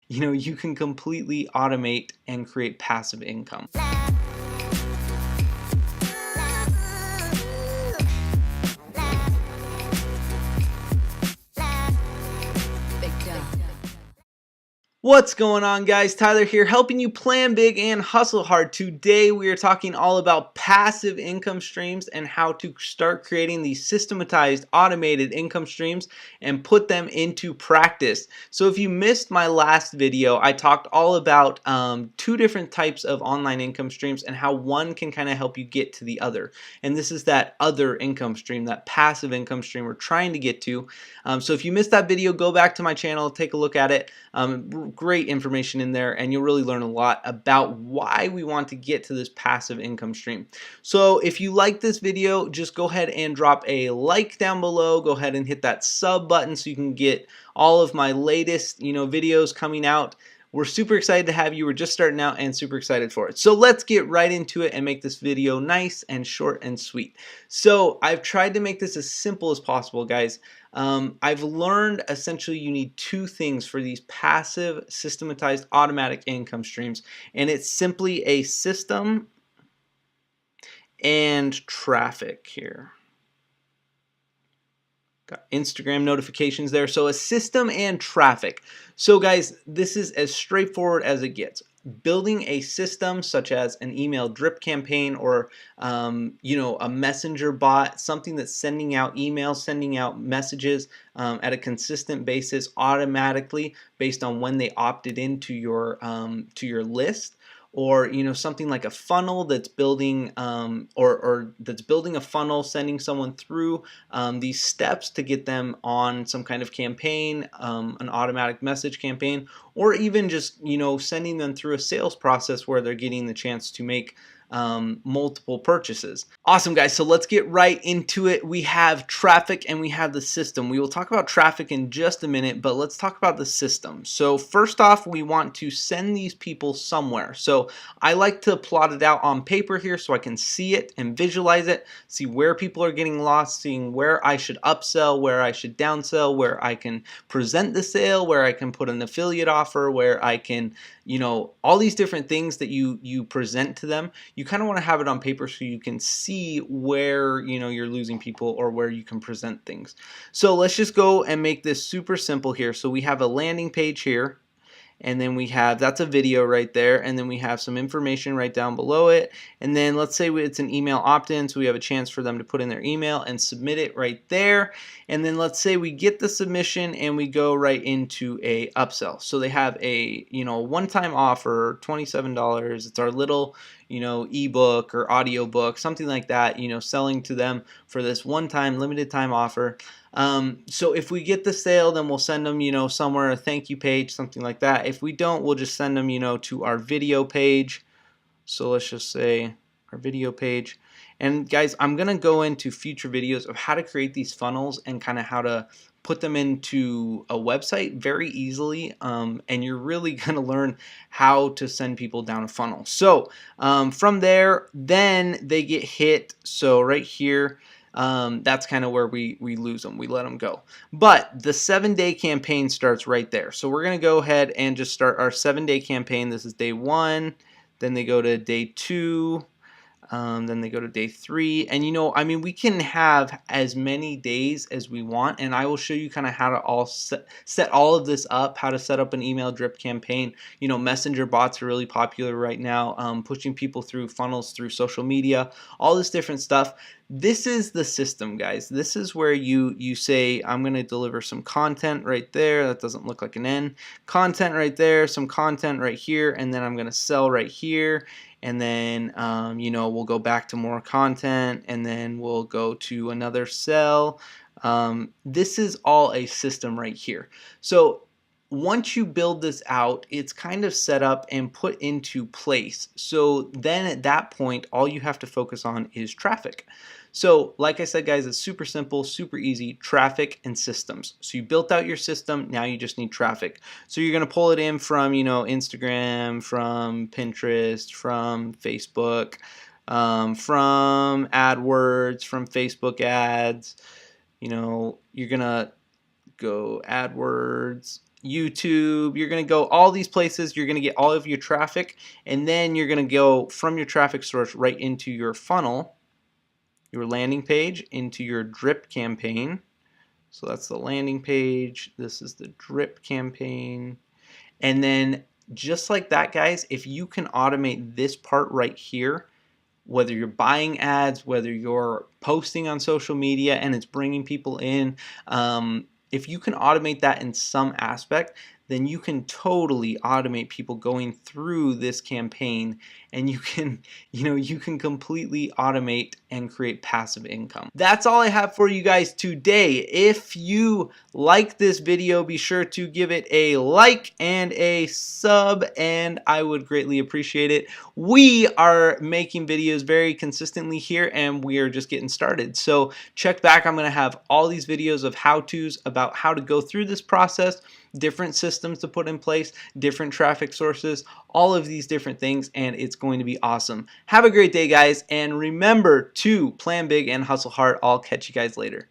you can completely automate and create passive income. What's going on, guys? Tyler here, helping you plan big and hustle hard. Today we are talking all about passive income streams and how to start creating these systematized automated income streams and put them into practice. So if you missed my last video, I talked all about two different types of online income streams and how one can kind of help you get to the other. And this is that other income stream, that passive income stream we're trying to get to. So if you missed that video, go back to my channel, take a look at it. Great information in there, and you'll really learn a lot about why we want to get to this passive income stream. So if you like this video, just go ahead and drop a like down below. Go ahead and hit that sub button so you can get all of my latest videos coming out. We're super excited to have you. We're just starting out and super excited for it. So let's get right into it and make this video nice and short and sweet. So I've tried to make this as simple as possible, guys. I've learned essentially you need two things for these passive, systematized, automatic income streams, and it's simply a system and traffic here. Got Instagram notifications there. So a system and traffic. So guys, this is as straightforward as it gets. Building a system such as an email drip campaign or a messenger bot, something that's sending out emails, sending out messages at a consistent basis automatically based on when they opted into your list. Or something like a funnel that's building or that's building a funnel, sending someone through these steps to get them on some kind of campaign, an automatic message campaign, or even just sending them through a sales process where they're getting the chance to make multiple purchases. Awesome, guys. So let's get right into it. We have traffic and we have the system. We will talk about traffic in just a minute, but let's talk about the system. So first off, we want to send these people somewhere. So I like to plot it out on paper here so I can see it and visualize it, see where people are getting lost, seeing where I should upsell, where I should downsell, where I can present the sale, where I can put an affiliate offer, where I can, all these different things that you present to them. You kind of want to have it on paper so you can see where you're losing people or where you can present things. So let's just go and make this super simple here. So we have a landing page here, and then we have, that's a video right there, and then we have some information right down below it, and then let's say it's an email opt-in, so we have a chance for them to put in their email and submit it right there. And then let's say we get the submission and we go right into a upsell. So they have a one-time offer, $27. It's our little ebook or audio book, something like that, selling to them for this one-time limited time offer. So if we get the sale, then we'll send them somewhere a thank you page, something like that. If we don't, we'll just send them to our video page. So let's just say our video page. And guys, I'm gonna go into future videos of how to create these funnels and kind of how to put them into a website very easily, and you're really gonna learn how to send people down a funnel. So from there, then they get hit. So right here, that's kind of where we lose them. We let them go. But the 7-day campaign starts right there. So we're going to go ahead and just start our 7-day campaign. This is day 1. Then they go to day 2. Then they go to day 3, and we can have as many days as we want, and I will show you kind of how to all set all of this up, how to set up an email drip campaign. Messenger bots are really popular right now, pushing people through funnels through social media, all this different stuff. This is the system, guys. This is where you say, I'm going to deliver some content right there. That doesn't look like an N. Content right there, some content right here, and then I'm going to sell right here. And then we'll go back to more content, and then we'll go to another cell. This is all a system right here. So once you build this out, it's kind of set up and put into place. So then at that point, all you have to focus on is traffic. So like I said, guys, it's super simple, super easy, traffic and systems. So you built out your system, now you just need traffic. So you're gonna pull it in from Instagram, from Pinterest, from Facebook, from AdWords, from Facebook ads. You're gonna go AdWords. YouTube, you're going to go all these places, you're going to get all of your traffic, and then you're going to go from your traffic source right into your funnel, your landing page, into your drip campaign. So that's the landing page, this is the drip campaign, and then just like that, guys, if you can automate this part right here, whether you're buying ads, whether you're posting on social media and it's bringing people in, if you can automate that in some aspect, then you can totally automate people going through this campaign, and you can, you can completely automate and create passive income. That's all I have for you guys today. If you like this video, be sure to give it a like and a sub, and I would greatly appreciate it. We are making videos very consistently here, and we are just getting started. So check back. I'm going to have all these videos of how-tos about how to go through this process, different systems to put in place, different traffic sources, all of these different things, and it's going to be awesome. Have a great day, guys, and remember to plan big and hustle hard. I'll catch you guys later.